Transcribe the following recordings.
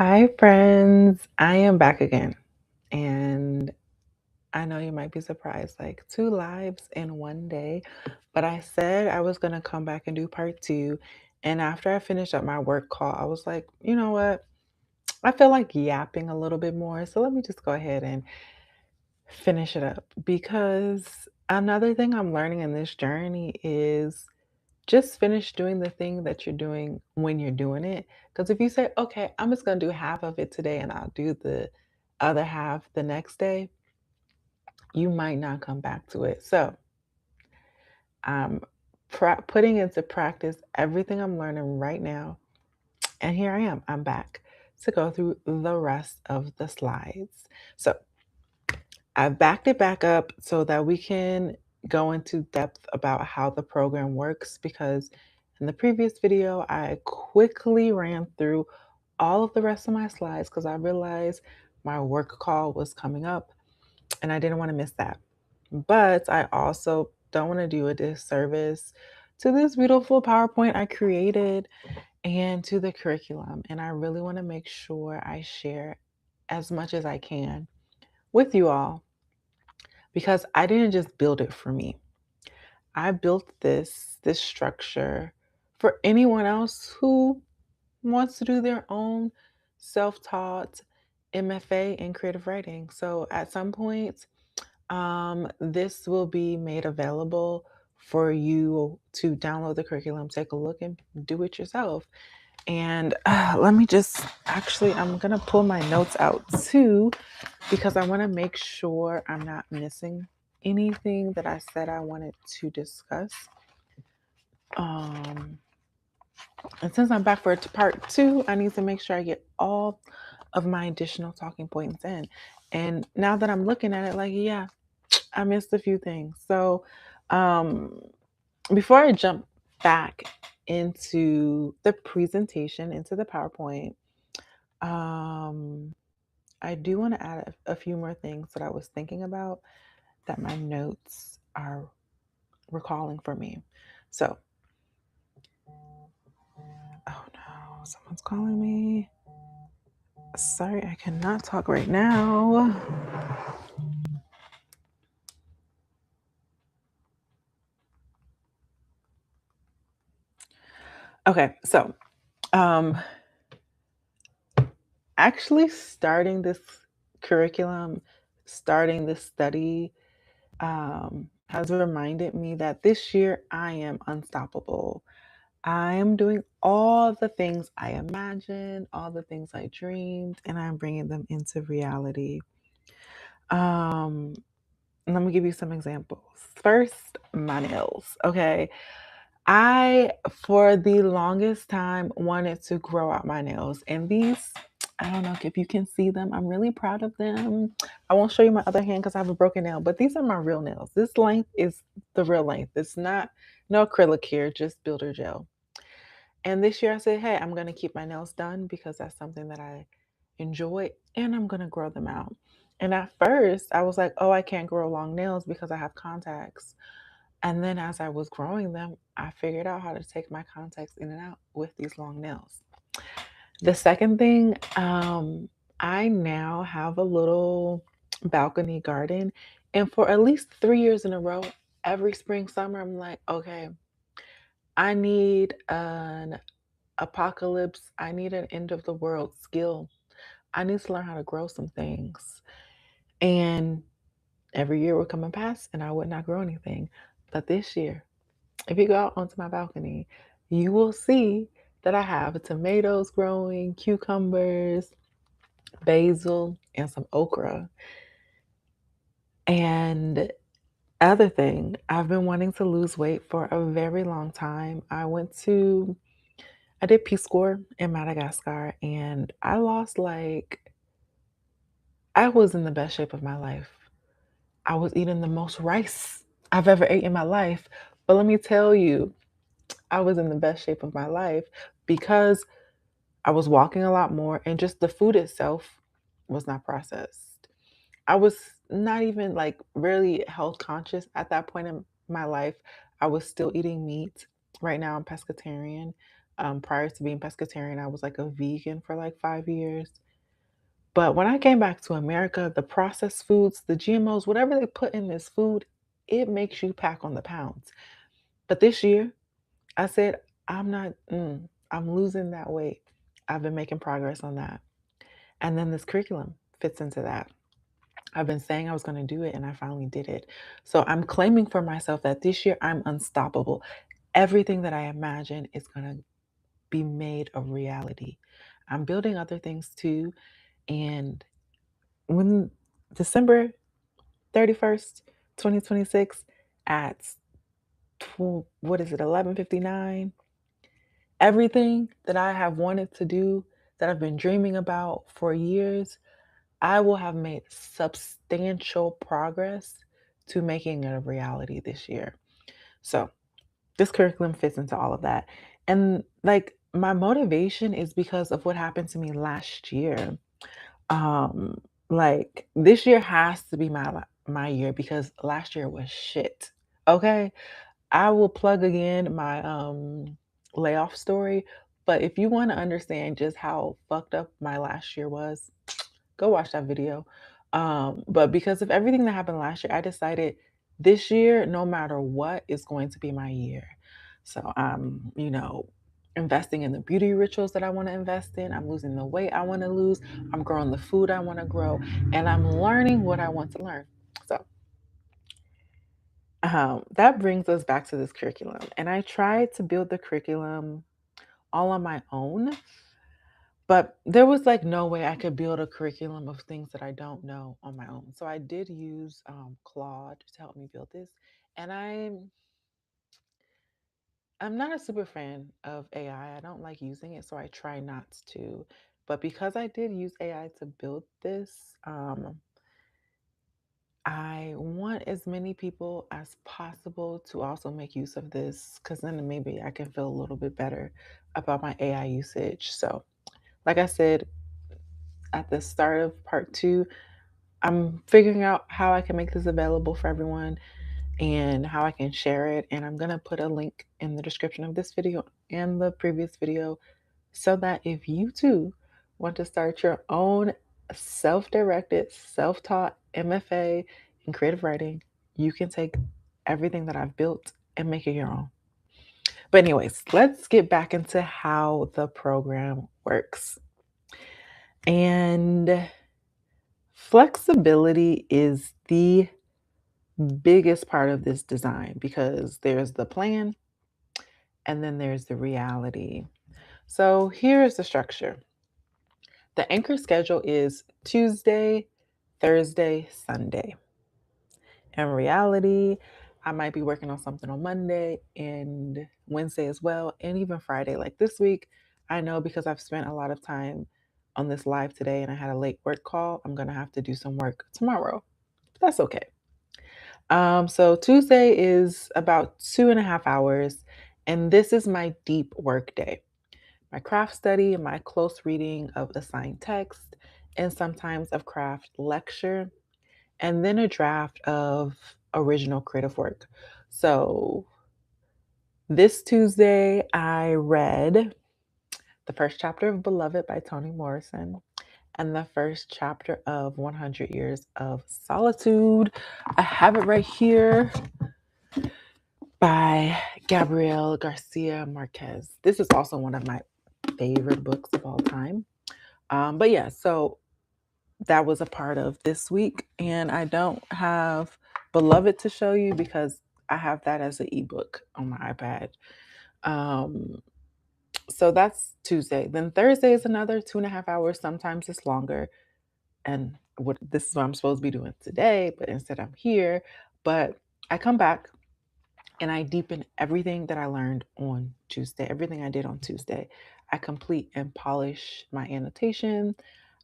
Hi, friends. I am back again. And I know you might be surprised, like two lives in one day. But I said I was going to come back and do part two. And after I finished up my work call, I was like, you know what? I feel like yapping a little bit more. So let me just go ahead and finish it up. Because another thing I'm learning in this journey is just finish doing the thing that you're doing when you're doing it. Because if you say, okay, I'm just going to do half of it today and I'll do the other half the next day, you might not come back to it. So I'm putting into practice everything I'm learning right now. And here I am. I'm back to go through the rest of the slides. So I've backed it back up so that we can go into depth about how the program works because in the previous video, I quickly ran through all of the rest of my slides because I realized my work call was coming up and I didn't want to miss that. But I also don't want to do a disservice to this beautiful PowerPoint I created and to the curriculum. And I really want to make sure I share as much as I can with you all because I didn't just build it for me. I built this structure for anyone else who wants to do their own self-taught MFA in creative writing. So at some point, this will be made available for you to download the curriculum, take a look, and do it yourself. And let me just actually, I'm gonna pull my notes out too because I want to make sure I'm not missing anything that I said I wanted to discuss. Um, and since I'm back for part two, I need to make sure I get all of my additional talking points in. And now that I'm looking at it, like, yeah, I missed a few things. So, um, before I jump back into the presentation, into the PowerPoint, um, I do want to add a few more things that I was thinking about that my notes are recalling for me. So, oh no, someone's calling me. Sorry, I cannot talk right now. Okay, so um actually starting this curriculum, starting this study has reminded me that this year I am unstoppable. I am doing all the things I imagined, all the things I dreamed, and I'm bringing them into reality. Um, Let me give you some examples. First, my nails. Okay. I, for the longest time, wanted to grow out my nails. And these, I don't know if you can see them. I'm really proud of them. I won't show you my other hand because I have a broken nail, but these are my real nails. This length is the real length. It's not no acrylic here, just builder gel. And this year I said, hey, I'm going to keep my nails done because that's something that I enjoy and I'm going to grow them out. And at first I was like, oh, I can't grow long nails because I have contacts. And then as I was growing them, I figured out how to take my contacts in and out with these long nails. The second thing, I now have a little balcony garden. And for at least 3 years in a row, every spring, summer, I'm like, okay, I need an apocalypse. I need an end of the world skill. I need to learn how to grow some things. And every year would come and pass, and I would not grow anything. But this year, if you go out onto my balcony, you will see that I have tomatoes growing, cucumbers, basil, and some okra. And other thing, I've been wanting to lose weight for a very long time. I did Peace Corps in Madagascar and I lost I was in the best shape of my life. I was eating the most rice I've ever ate in my life. But let me tell you, I was in the best shape of my life because I was walking a lot more and just the food itself was not processed. I was not even really health conscious at that point in my life. I was still eating meat. Right now I'm pescatarian. Prior to being pescatarian, I was like a vegan for like 5 years. But when I came back to America, the processed foods, the GMOs, whatever they put in this food, it makes you pack on the pounds. But this year, I said, I'm not, I'm losing that weight. I've been making progress on that. And then this curriculum fits into that. I've been saying I was going to do it and I finally did it. So I'm claiming for myself that this year I'm unstoppable. Everything that I imagine is going to be made a reality. I'm building other things too. And when December 31st, 2026 at what is it, 11:59, everything that I have wanted to do, that I've been dreaming about for years, I will have made substantial progress to making it a reality this year. So, this curriculum fits into all of that. And like my motivation is because of what happened to me last year. Like this year has to be my year because last year was shit. Okay? I will plug again my layoff story, but if you want to understand just how fucked up my last year was, go watch that video. But because of everything that happened last year, I decided this year, no matter what, is going to be my year. So I'm, investing in the beauty rituals that I want to invest in. I'm losing the weight I want to lose. I'm growing the food I want to grow. And I'm learning what I want to learn. So that brings us back to this curriculum. And I tried to build the curriculum all on my own. But there was like no way I could build a curriculum of things that I don't know on my own. So I did use Claude to help me build this. And I'm not a super fan of AI. I don't like using it, so I try not to. But because I did use AI to build this, I want as many people as possible to also make use of this because then maybe I can feel a little bit better about my AI usage. So, like I said at the start of part two, I'm figuring out how I can make this available for everyone and how I can share it. And I'm going to put a link in the description of this video and the previous video so that if you too want to start your own self directed, self taught MFA in creative writing, you can take everything that I've built and make it your own. But, anyways, let's get back into how the program works. And flexibility is the biggest part of this design because there's the plan and then there's the reality. So here's the structure. The anchor schedule is Tuesday, Thursday, Sunday. In reality, I might be working on something on Monday and Wednesday as well, and even Friday. Like this week, I know because I've spent a lot of time on this live today and I had a late work call, I'm going to have to do some work tomorrow. That's okay. So Tuesday is about 2.5 hours, and this is my deep work day. My craft study, my close reading of assigned text, and sometimes of craft lecture, and then a draft of original creative work. So this Tuesday, I read the first chapter of Beloved by Toni Morrison and the first chapter of 100 Years of Solitude. I have it right here by Gabriel Garcia Marquez. This is also one of my favorite books of all time. But yeah, so that was a part of this week. And I don't have Beloved to show you because I have that as an ebook on my iPad. So that's Tuesday. Then Thursday is another 2.5 hours. Sometimes it's longer. And this is what I'm supposed to be doing today, but instead I'm here. But I come back and I deepen everything that I learned on Tuesday, everything I did on Tuesday. I complete and polish my annotation.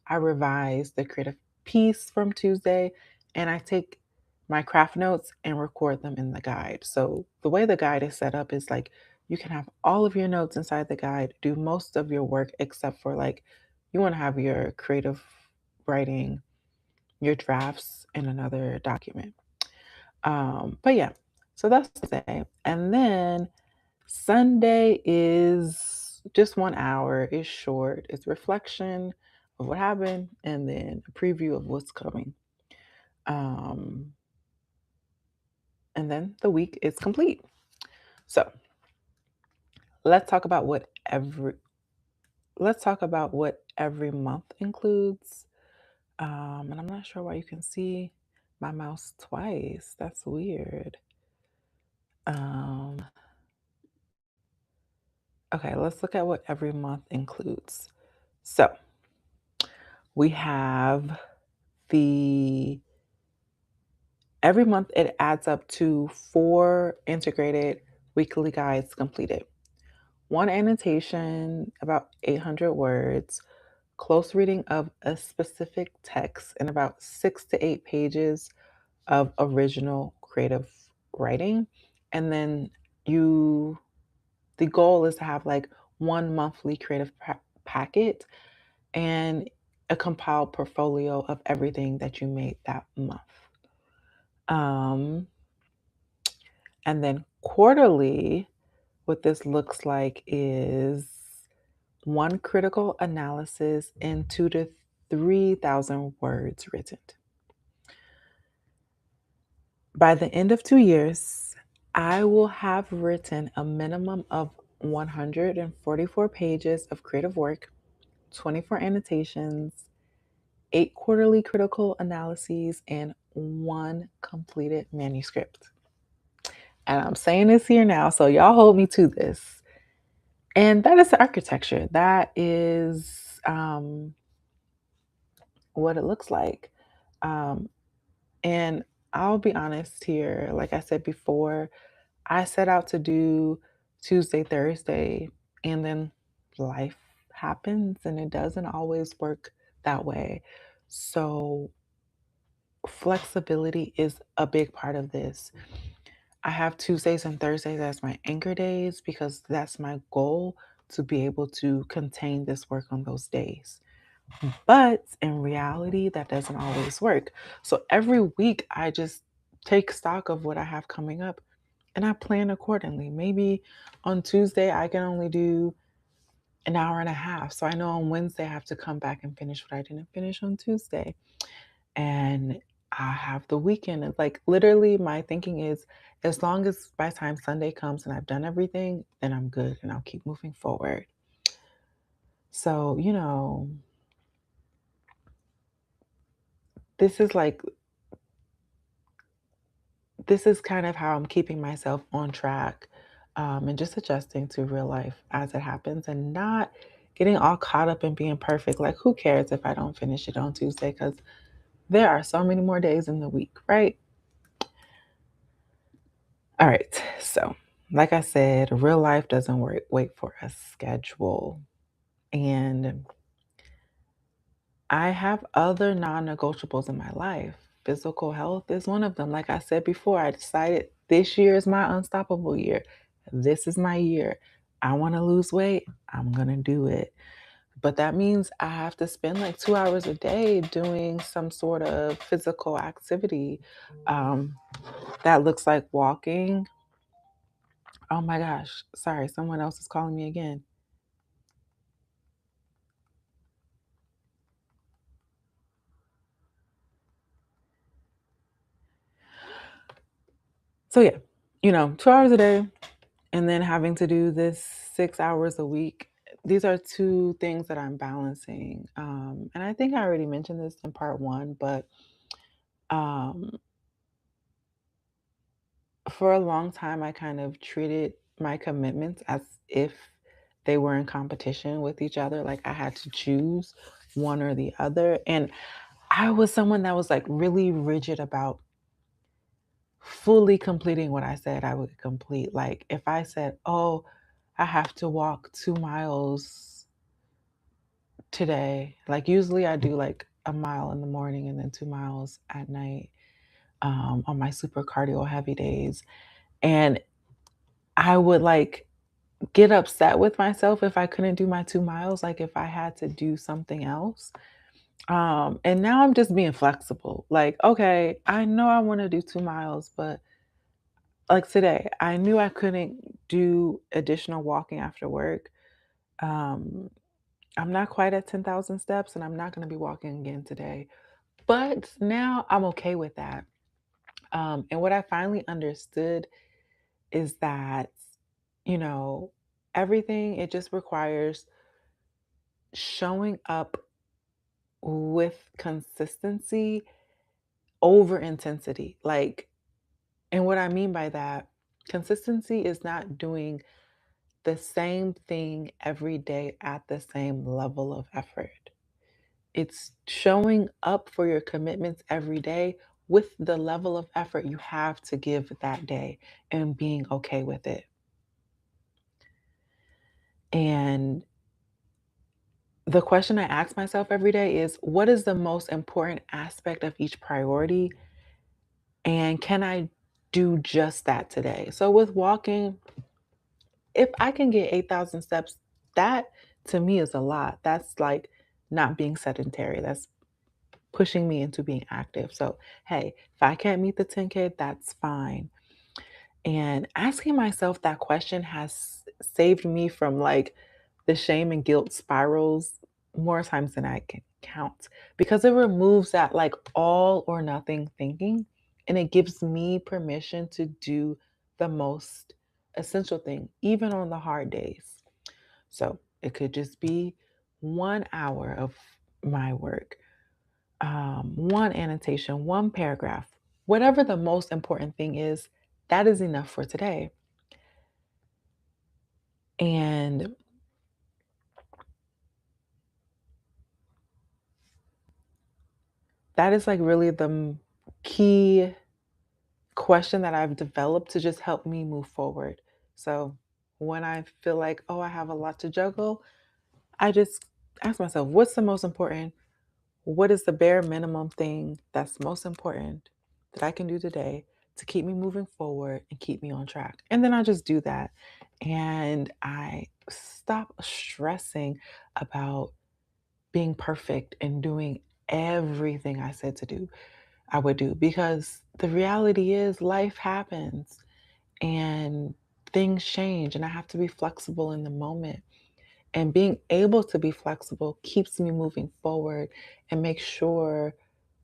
I revise the creative piece from Tuesday, and I take my craft notes and record them in the guide. So the way the guide is set up is like you can have all of your notes inside the guide, do most of your work except for like you want to have your creative writing, your drafts in another document. But yeah, so that's Tuesday. And then Sunday is just 1 hour. It's short. It's reflection of what happened and then a preview of what's coming. Um, and then the week is complete. So let's talk about what every let's talk about what every month includes. And I'm not sure why you can see my mouse twice. That's weird. Um, okay, let's look at what every month includes. So we have the every month it adds up to 4 integrated weekly guides completed. One annotation, about 800 words, close reading of a specific text, and about 6 to 8 pages of original creative writing. And then you, the goal is to have like one monthly creative packet and a compiled portfolio of everything that you made that month. Um, and then quarterly, what this looks like is one critical analysis and 2 to 3,000 words written. By the end of 2 years, I will have written a minimum of 144 pages of creative work, 24 annotations, 8 quarterly critical analyses, and one completed manuscript. And I'm saying this here now, so y'all hold me to this. And that is the architecture. That is what it looks like. Um, and I'll be honest here, like I said before, I set out to do Tuesday, Thursday, and then life happens and it doesn't always work that way. So, flexibility is a big part of this. I have Tuesdays and Thursdays as my anchor days because that's my goal to be able to contain this work on those days. But in reality, that doesn't always work. So every week, I just take stock of what I have coming up and I plan accordingly. Maybe on Tuesday, I can only do an hour and a half. So I know on Wednesday, I have to come back and finish what I didn't finish on Tuesday. And I have the weekend. And like literally, my thinking is as long as by the time Sunday comes and I've done everything, then I'm good and I'll keep moving forward. So, this is like this is kind of how I'm keeping myself on track, and just adjusting to real life as it happens and not getting all caught up in being perfect. Like, who cares if I don't finish it on Tuesday? Because there are so many more days in the week, right? All right. So, like I said, real life doesn't wait for a schedule. And I have other non negotiables in my life. Physical health is one of them. Like I said before, I decided this year is my unstoppable year. This is my year. I want to lose weight. I'm going to do it. But that means I have to spend like 2 hours a day doing some sort of physical activity. Um, that looks like walking. Oh my gosh. Sorry, someone else is calling me again. So, yeah, 2 hours a day, and then having to do this 6 hours a week. These are two things that I'm balancing. And I think I already mentioned this in part one, but um, for a long time, I kind of treated my commitments as if they were in competition with each other. Like I had to choose one or the other. And I was someone that was like really rigid about fully completing what I said I would complete. Like if I said, oh, I have to walk 2 miles today. Like usually I do like a mile in the morning and then 2 miles at night, on my super cardio heavy days. And I would like get upset with myself if I couldn't do my 2 miles, like if I had to do something else. And now I'm just being flexible. Like, okay, I know I want to do 2 miles, but like today, I knew I couldn't do additional walking after work. Um, I'm not quite at 10,000 steps, and I'm not going to be walking again today. But now I'm okay with that. And what I finally understood is that, you know, everything, it just requires showing up with consistency over intensity. Like, and what I mean by that, consistency is not doing the same thing every day at the same level of effort. It's showing up for your commitments every day with the level of effort you have to give that day and being okay with it. And the question I ask myself every day is, what is the most important aspect of each priority? And can I do just that today? So with walking, if I can get 8,000 steps, that to me is a lot. That's like not being sedentary. That's pushing me into being active. So, hey, if I can't meet the 10K, that's fine. And asking myself that question has saved me from like the shame and guilt spirals more times than I can count, because it removes that like all or nothing thinking, and it gives me permission to do the most essential thing, even on the hard days. So it could just be 1 hour of my work, one annotation, one paragraph, whatever the most important thing is, that is enough for today. And that is like really the key question that I've developed to just help me move forward. So when I feel like, oh, I have a lot to juggle, I just ask myself, what's the most important? What is the bare minimum thing that's most important that I can do today to keep me moving forward and keep me on track? And then I just do that. And I stop stressing about being perfect and doing everything I said to do, I would do, because the reality is life happens and things change, and I have to be flexible in the moment. And being able to be flexible keeps me moving forward and make sure,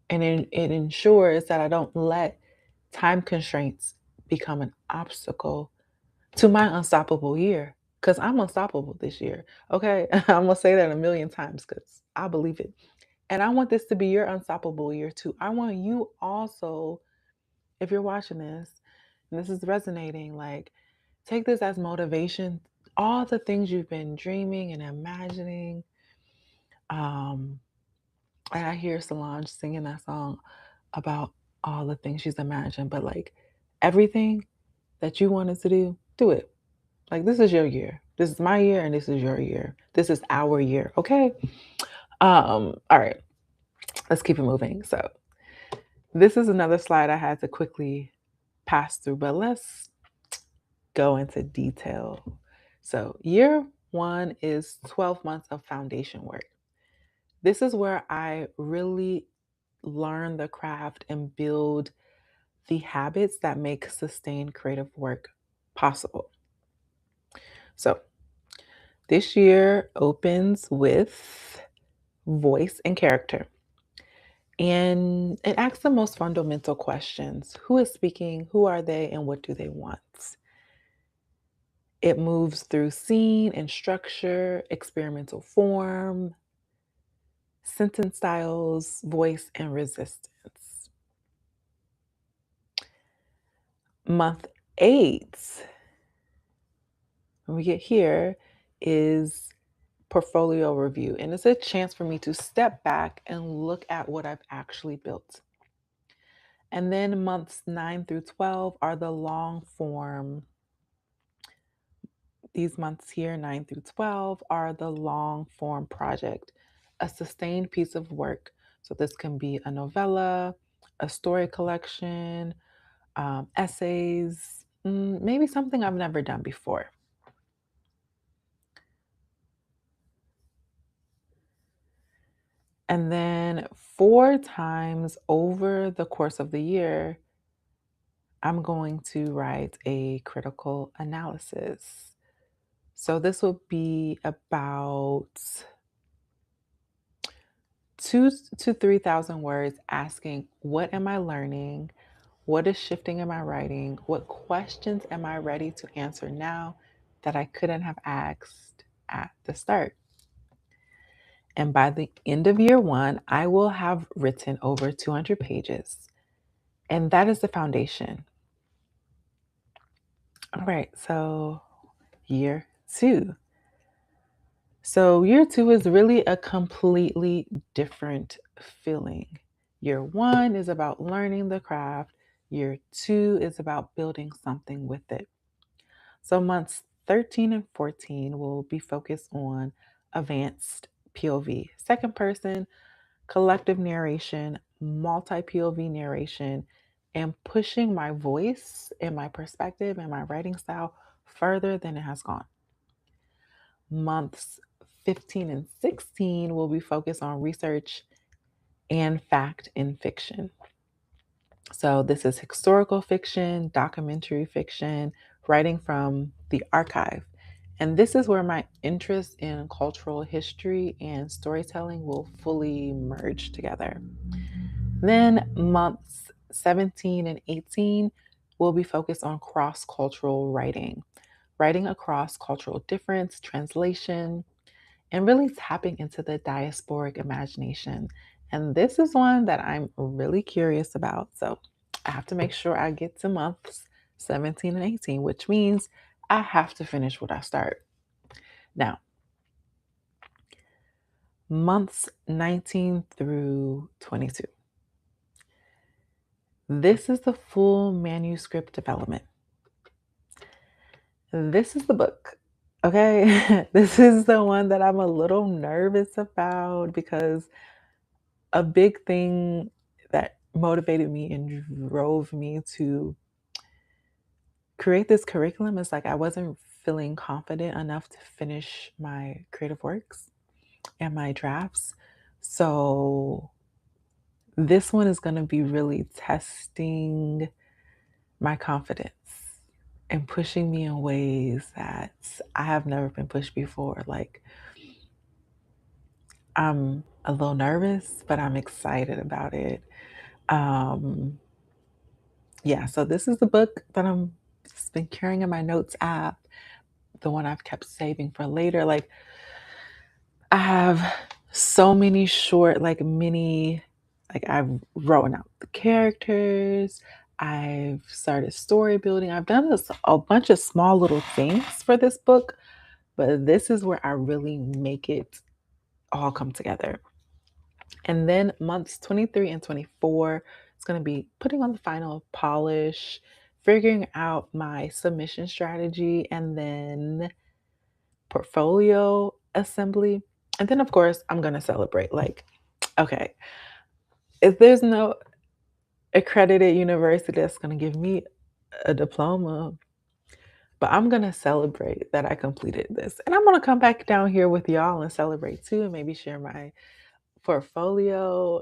and it ensures that I don't let time constraints become an obstacle to my unstoppable year. Because I'm unstoppable this year. Okay. I'm going to say that a million times because I believe it. And I want this to be your unstoppable year too. I want you also, if you're watching this and this is resonating, like take this as motivation. All the things you've been dreaming and imagining. Um, and I hear Solange singing that song about all the things she's imagined, but like everything that you wanted to do it. Like this is your year. This is my year and this is your year. This is our year. Okay. All right. Let's keep it moving. So this is another slide I had to quickly pass through, but let's go into detail. So year one is 12 months of foundation work. This is where I really learn the craft and build the habits that make sustained creative work possible. So this year opens with voice and character. And it asks the most fundamental questions. Who is speaking? Who are they? And what do they want? It moves through scene and structure, experimental form, sentence styles, voice, and resistance. Month 8, when we get here, is portfolio review. And it's a chance for me to step back and look at what I've actually built. And then months 9 through 12 are the long form. These months here, 9 through 12, are the long form project, a sustained piece of work. So this can be a novella, a story collection, essays, maybe something I've never done before. And then 4 times over the course of the year, I'm going to write a critical analysis. So this will be about 2 to 3,000 words asking, what am I learning? What is shifting in my writing? What questions am I ready to answer now that I couldn't have asked at the start? And by the end of year one, I will have written over 200 pages. And that is the foundation. All right, so year two. So, year two is really a completely different feeling. Year one is about learning the craft, year two is about building something with it. So, months 13 and 14 will be focused on advanced POV, second person, collective narration, multi POV narration, and pushing my voice and my perspective and my writing style further than it has gone. Months 15 and 16 will be focused on research and fact in fiction. So, this is historical fiction, documentary fiction, writing from the archive. And this is where my interest in cultural history and storytelling will fully merge together. Then, months 17 and 18 will be focused on cross cultural writing, writing across cultural difference, translation, and really tapping into the diasporic imagination. And this is one that I'm really curious about. So I have to make sure I get to months 17 and 18, which means I have to finish what I start. Now, months 19 through 22. This is the full manuscript development. This is the book. Okay. This is the one that I'm a little nervous about because a big thing that motivated me and drove me to create this curriculum is like I wasn't feeling confident enough to finish my creative works and my drafts. So this one is going to be really testing my confidence and pushing me in ways that I have never been pushed before. Like I'm a little nervous, but I'm excited about it. Um, Yeah, so this is the book that I'm just been carrying in my notes app, the one I've kept saving for later. Like I have so many short, like mini, like I've written out the characters, I've started story building. I've done a bunch of small little things for this book, but this is where I really make it all come together. And then months 23 and 24, it's going to be putting on the final polish, figuring out my submission strategy, and then portfolio assembly. And then, of course, I'm going to celebrate. Like, okay, if there's no accredited university that's going to give me a diploma, but I'm going to celebrate that I completed this. And I'm going to come back down here with y'all and celebrate too, and maybe share my portfolio.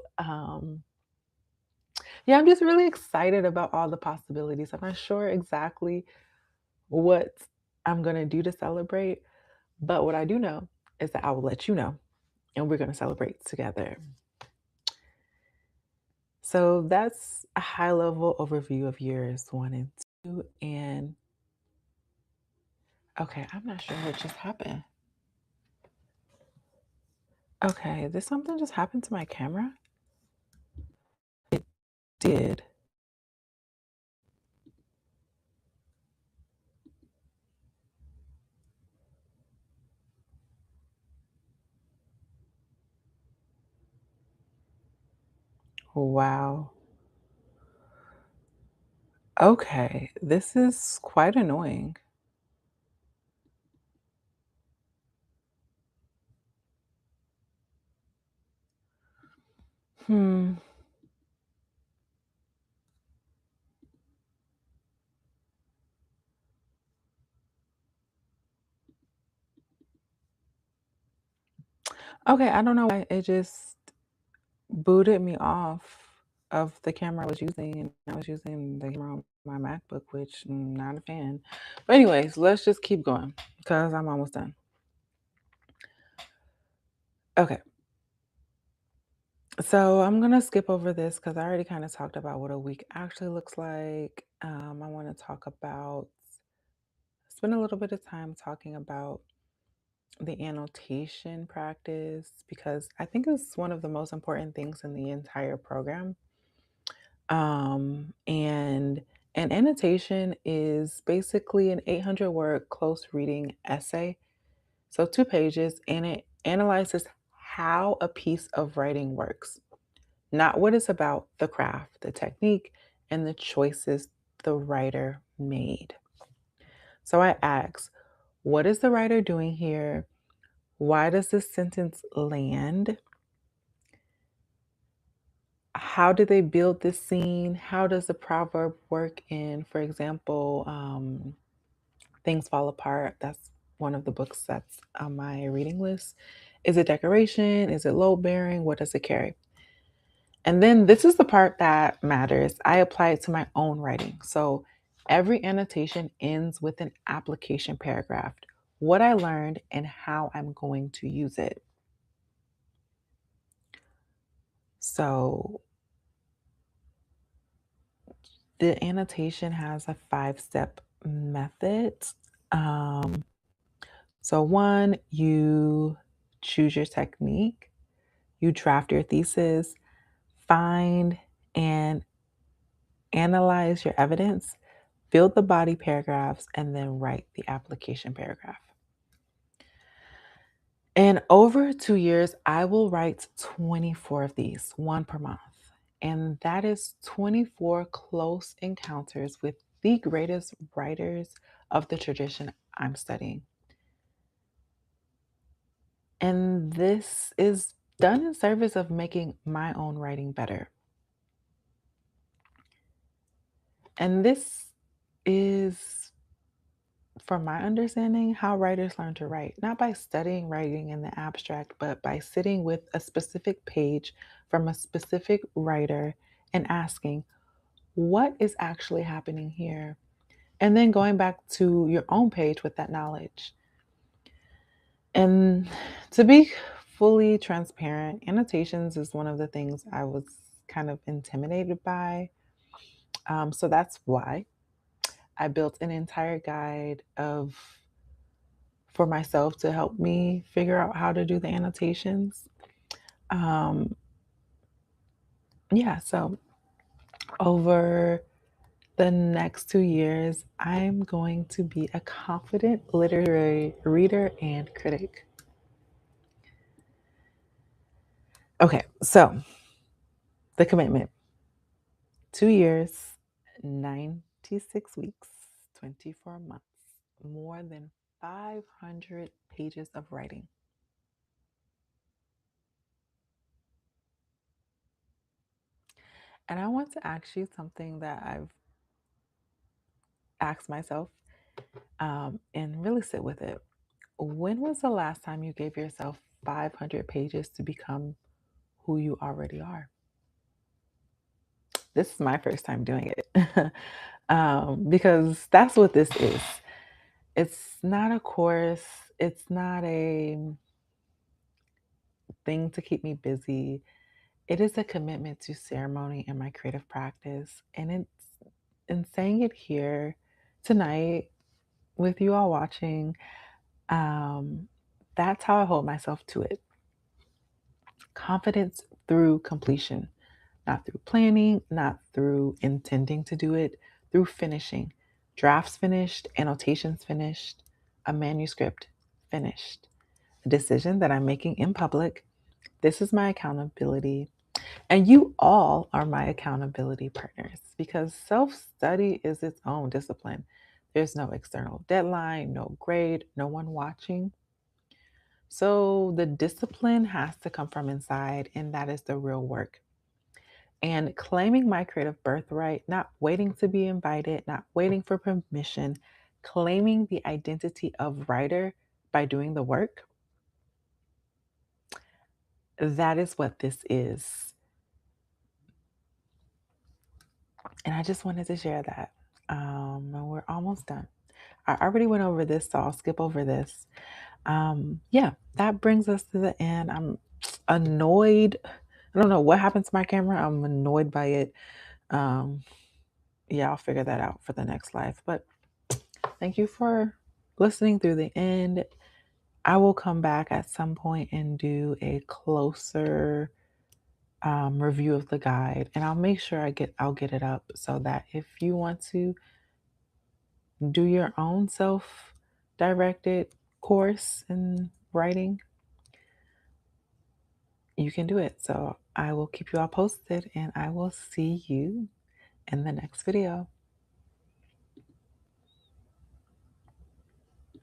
Yeah, I'm just really excited about all the possibilities. I'm not sure exactly what I'm going to do to celebrate, but what I do know is that I will let you know and we're going to celebrate together. So that's a high level overview of years one and two. And okay, I'm not sure what just happened. Okay, did something just happen to my camera? It did. Wow. Okay, this is quite annoying. Hmm. Okay, I don't know why it just booted me off of the camera I was using, and I was using the camera on my MacBook, which I'm not a fan. But anyways, let's just keep going because I'm almost done. Okay. So I'm gonna skip over this because I already kind of talked about what a week actually looks like. I want to talk about spend a little bit of time talking about the annotation practice because I think it's one of the most important things in the entire program. And an annotation is basically an 800 word close reading essay. So 2 pages, and it analyzes how a piece of writing works, not what it's about, the craft, the technique, and the choices the writer made. So I ask, what is the writer doing here? Why does this sentence land? How do they build this scene? How does the proverb work in, for example, Things Fall Apart? That's one of the books that's on my reading list. Is it decoration? Is it load bearing? What does it carry? And then this is the part that matters. I apply it to my own writing. So every annotation ends with an application paragraph, what I learned and how I'm going to use it. So the annotation has a 5-step method. Um, so, one, you choose your technique, you draft your thesis, find and analyze your evidence, build the body paragraphs, and then write the application paragraph. And over 2 years, I will write 24 of these, one per month. And that is 24 close encounters with the greatest writers of the tradition I'm studying. And this is done in service of making my own writing better. And this is, from my understanding, how writers learn to write, not by studying writing in the abstract, but by sitting with a specific page from a specific writer and asking, what is actually happening here? And then going back to your own page with that knowledge. And to be fully transparent, annotations is one of the things I was kind of intimidated by. So that's why I built an entire guide of for myself to help me figure out how to do the annotations. Um, yeah, so over the next 2 years, I'm going to be a confident literary reader and critic. Okay, so the commitment 2 years, 96 weeks, 24 months, more than 500 pages of writing. And I want to ask you something that I've asked myself and really sit with it. When was the last time you gave yourself 500 pages to become who you already are? This is my first time doing it because that's what this is. It's not a course, it's not a thing to keep me busy. It is a commitment to ceremony in my creative practice. And it's in saying it here tonight with you all watching, um, that's how I hold myself to it. Confidence through completion, not through planning, not through intending to do it, through finishing. Drafts finished, annotations finished, a manuscript finished. A decision that I'm making in public. This is my accountability. And you all are my accountability partners because self study is its own discipline. There's no external deadline, no grade, no one watching. So the discipline has to come from inside, and that is the real work. And claiming my creative birthright, not waiting to be invited, not waiting for permission, claiming the identity of writer by doing the work. That is what this is. And I just wanted to share that. And we're almost done. I already went over this, so I'll skip over this. Yeah, that brings us to the end. I'm annoyed. I don't know what happened to my camera. I'm annoyed by it. Um, yeah, I'll figure that out for the next live. But thank you for listening through the end. I will come back at some point and do a closer review of the guide, and I'll make sure I'll get it up so that if you want to do your own self-directed course in writing, you can do it. So I will keep you all posted, and I will see you in the next video.